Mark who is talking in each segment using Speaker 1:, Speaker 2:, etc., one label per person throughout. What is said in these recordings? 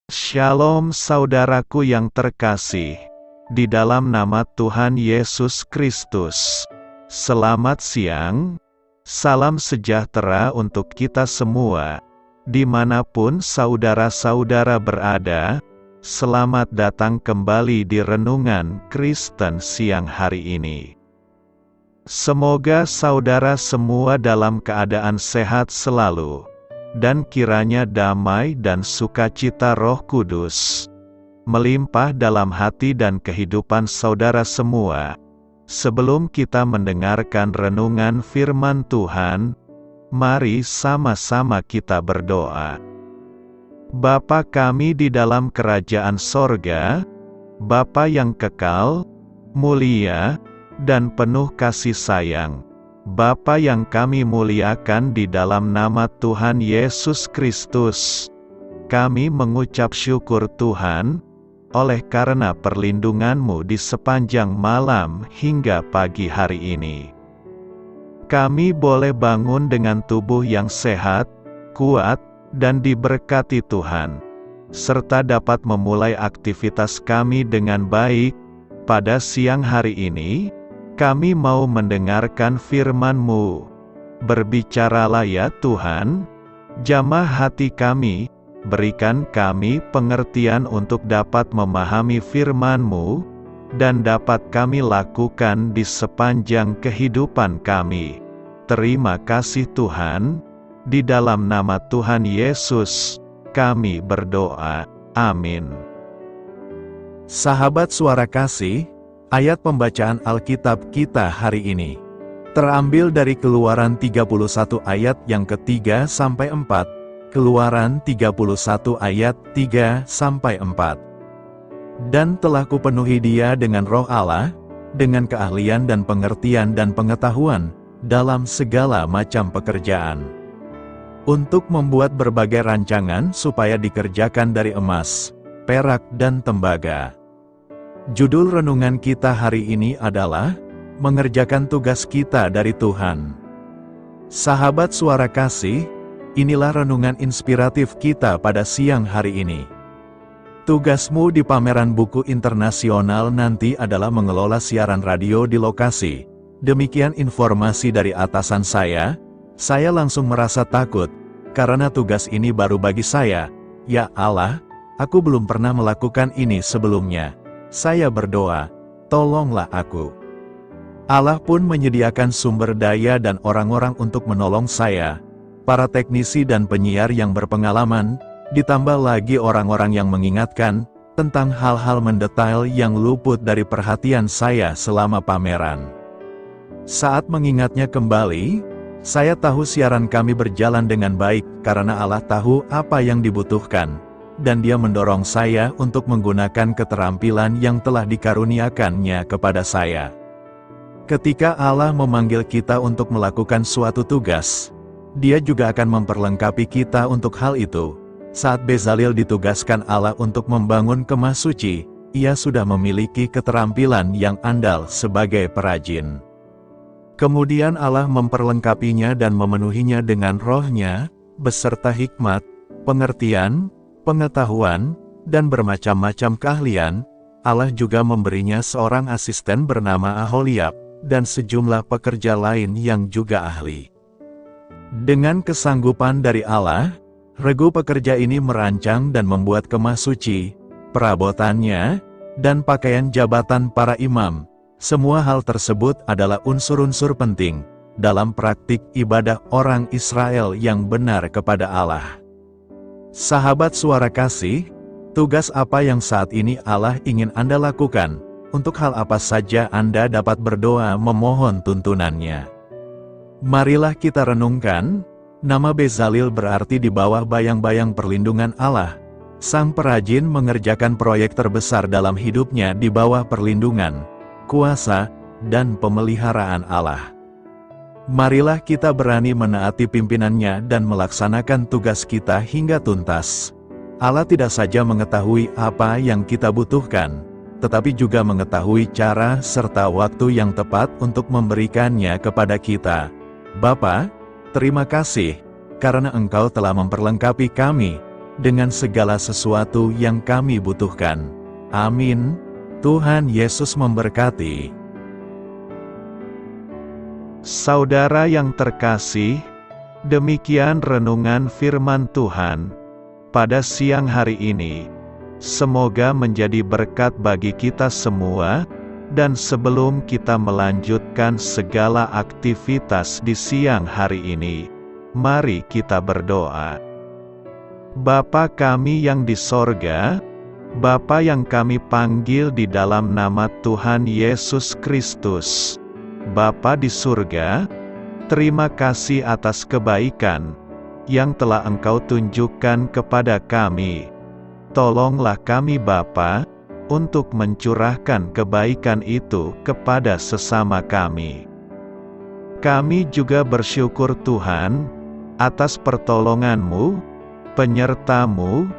Speaker 1: Shalom saudaraku yang terkasih, di dalam nama Tuhan Yesus Kristus. Selamat siang, salam sejahtera untuk kita semua, dimanapun saudara-saudara berada. Selamat datang kembali di Renungan Kristen siang hari ini. Semoga saudara semua dalam keadaan sehat selalu, dan kiranya damai dan sukacita Roh Kudus melimpah dalam hati dan kehidupan saudara semua. Sebelum kita mendengarkan renungan firman Tuhan, mari sama-sama kita berdoa. Bapa kami di dalam kerajaan sorga, Bapa yang kekal, mulia, dan penuh kasih sayang, Bapa yang kami muliakan di dalam nama Tuhan Yesus Kristus, kami mengucap syukur Tuhan, oleh karena perlindungan-Mu di sepanjang malam hingga pagi hari ini. Kami boleh bangun dengan tubuh yang sehat, kuat, dan diberkati Tuhan, serta dapat memulai aktivitas kami dengan baik. Pada siang hari ini, kami mau mendengarkan firman-Mu. Berbicaralah ya Tuhan, jamah hati kami, berikan kami pengertian untuk dapat memahami firman-Mu, dan dapat kami lakukan di sepanjang kehidupan kami. Terima kasih Tuhan, di dalam nama Tuhan Yesus, kami berdoa. Amin.
Speaker 2: Sahabat Suara Kasih, ayat pembacaan Alkitab kita hari ini terambil dari Keluaran 31 ayat yang ke-3 sampai 4, Keluaran 31 ayat 3 sampai 4. Dan telah kupenuhi dia dengan roh Allah, dengan keahlian dan pengertian dan pengetahuan, dalam segala macam pekerjaan, untuk membuat berbagai rancangan supaya dikerjakan dari emas, perak dan tembaga. Judul renungan kita hari ini adalah mengerjakan tugas kita dari Tuhan. Sahabat Suara Kasih, inilah renungan inspiratif kita pada siang hari ini. Tugasmu di pameran buku internasional nanti adalah mengelola siaran radio di lokasi. Demikian informasi dari atasan saya langsung merasa takut, karena tugas ini baru bagi saya. Ya Allah, aku belum pernah melakukan ini sebelumnya. Saya berdoa, tolonglah aku. Allah pun menyediakan sumber daya dan orang-orang untuk menolong saya, para teknisi dan penyiar yang berpengalaman, ditambah lagi orang-orang yang mengingatkan tentang hal-hal mendetail yang luput dari perhatian saya selama pameran. Saat mengingatnya kembali, saya tahu siaran kami berjalan dengan baik karena Allah tahu apa yang dibutuhkan, dan Dia mendorong saya untuk menggunakan keterampilan yang telah dikaruniakannya kepada saya. Ketika Allah memanggil kita untuk melakukan suatu tugas, Dia juga akan memperlengkapi kita untuk hal itu. Saat Bezalel ditugaskan Allah untuk membangun kemah suci, ia sudah memiliki keterampilan yang andal sebagai perajin. Kemudian Allah memperlengkapinya dan memenuhinya dengan roh-Nya, beserta hikmat, pengertian, pengetahuan, dan bermacam-macam keahlian. Allah juga memberinya seorang asisten bernama Aholiab, dan sejumlah pekerja lain yang juga ahli. Dengan kesanggupan dari Allah, regu pekerja ini merancang dan membuat kemah suci, perabotannya, dan pakaian jabatan para imam. Semua hal tersebut adalah unsur-unsur penting dalam praktik ibadah orang Israel yang benar kepada Allah. Sahabat Suara Kasih, tugas apa yang saat ini Allah ingin Anda lakukan? Untuk hal apa saja Anda dapat berdoa memohon tuntunannya? Marilah kita renungkan. Nama Bezalel berarti di bawah bayang-bayang perlindungan Allah. Sang perajin mengerjakan proyek terbesar dalam hidupnya di bawah perlindungan, kuasa, dan pemeliharaan Allah. Marilah kita berani menaati pimpinannya dan melaksanakan tugas kita hingga tuntas. Allah tidak saja mengetahui apa yang kita butuhkan, tetapi juga mengetahui cara serta waktu yang tepat untuk memberikannya kepada kita. Bapa, terima kasih, karena Engkau telah memperlengkapi kami dengan segala sesuatu yang kami butuhkan. Amin. Tuhan Yesus memberkati.
Speaker 1: Saudara yang terkasih, demikian renungan firman Tuhan pada siang hari ini. Semoga menjadi berkat bagi kita semua. Dan sebelum kita melanjutkan segala aktivitas di siang hari ini, mari kita berdoa. Bapa kami yang di sorga, Bapa yang kami panggil di dalam nama Tuhan Yesus Kristus, Bapa di surga, terima kasih atas kebaikan yang telah Engkau tunjukkan kepada kami. Tolonglah kami Bapa, untuk mencurahkan kebaikan itu kepada sesama kami. Kami juga bersyukur Tuhan, atas pertolongan-Mu, penyerta-Mu,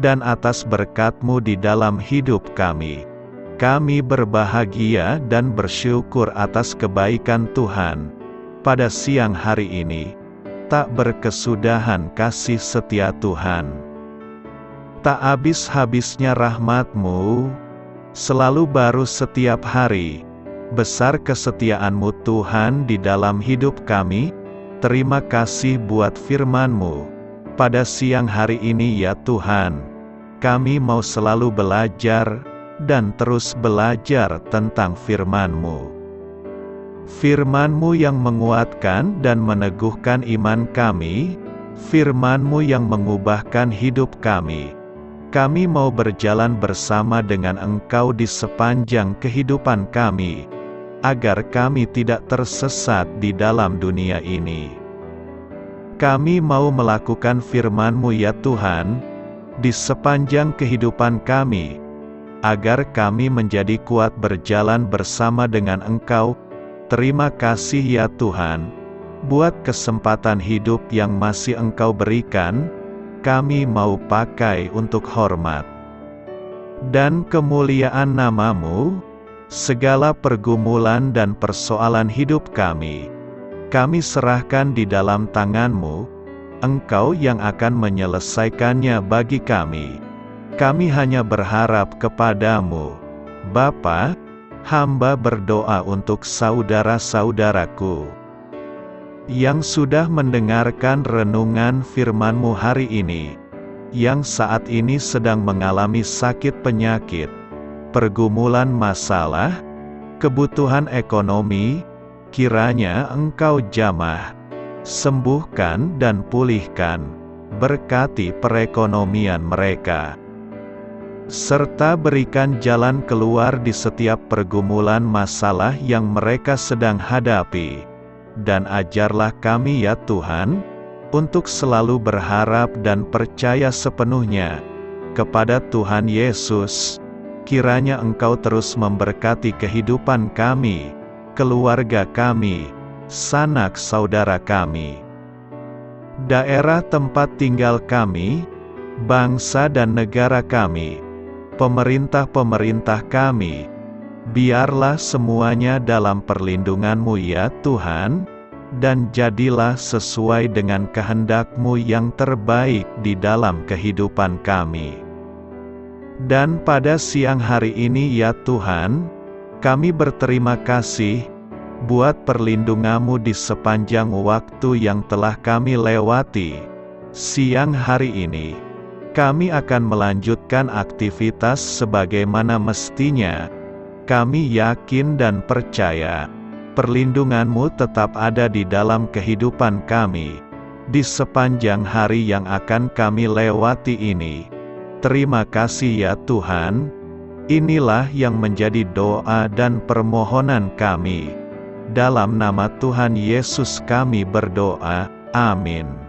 Speaker 1: dan atas berkat-Mu di dalam hidup kami. Kami berbahagia dan bersyukur atas kebaikan Tuhan. Pada siang hari ini, tak berkesudahan kasih setia Tuhan. Tak habis-habisnya rahmat-Mu, selalu baru setiap hari. Besar kesetiaan-Mu Tuhan di dalam hidup kami. Terima kasih buat firman-Mu. Pada siang hari ini ya Tuhan, kami mau selalu belajar, dan terus belajar tentang firman-Mu. Firman-Mu yang menguatkan dan meneguhkan iman kami, firman-Mu yang mengubahkan hidup kami. Kami mau berjalan bersama dengan Engkau di sepanjang kehidupan kami, agar kami tidak tersesat di dalam dunia ini. Kami mau melakukan firman-Mu ya Tuhan, di sepanjang kehidupan kami, agar kami menjadi kuat berjalan bersama dengan Engkau. Terima kasih ya Tuhan, buat kesempatan hidup yang masih Engkau berikan. Kami mau pakai untuk hormat dan kemuliaan nama-Mu. Segala pergumulan dan persoalan hidup kami serahkan di dalam tangan-Mu. Engkau yang akan menyelesaikannya bagi kami. Kami hanya berharap kepada-Mu. Bapa, hamba berdoa untuk saudara-saudaraku yang sudah mendengarkan renungan firman-Mu hari ini, yang saat ini sedang mengalami sakit penyakit, pergumulan masalah, kebutuhan ekonomi. Kiranya Engkau jamah, sembuhkan dan pulihkan, berkati perekonomian mereka, serta berikan jalan keluar di setiap pergumulan masalah yang mereka sedang hadapi. Dan ajarlah kami ya Tuhan, untuk selalu berharap dan percaya sepenuhnya kepada Tuhan Yesus. Kiranya Engkau terus memberkati kehidupan kami, keluarga kami, sanak saudara kami, daerah tempat tinggal kami, bangsa dan negara kami, pemerintah-pemerintah kami. Biarlah semuanya dalam perlindungan-Mu ya Tuhan, dan jadilah sesuai dengan kehendak-Mu yang terbaik di dalam kehidupan kami. Dan pada siang hari ini ya Tuhan, kami berterima kasih buat perlindungan-Mu di sepanjang waktu yang telah kami lewati. Siang hari ini, kami akan melanjutkan aktivitas sebagaimana mestinya. Kami yakin dan percaya, perlindungan-Mu tetap ada di dalam kehidupan kami, di sepanjang hari yang akan kami lewati ini. Terima kasih ya Tuhan. Inilah yang menjadi doa dan permohonan kami. Dalam nama Tuhan Yesus kami berdoa. Amin.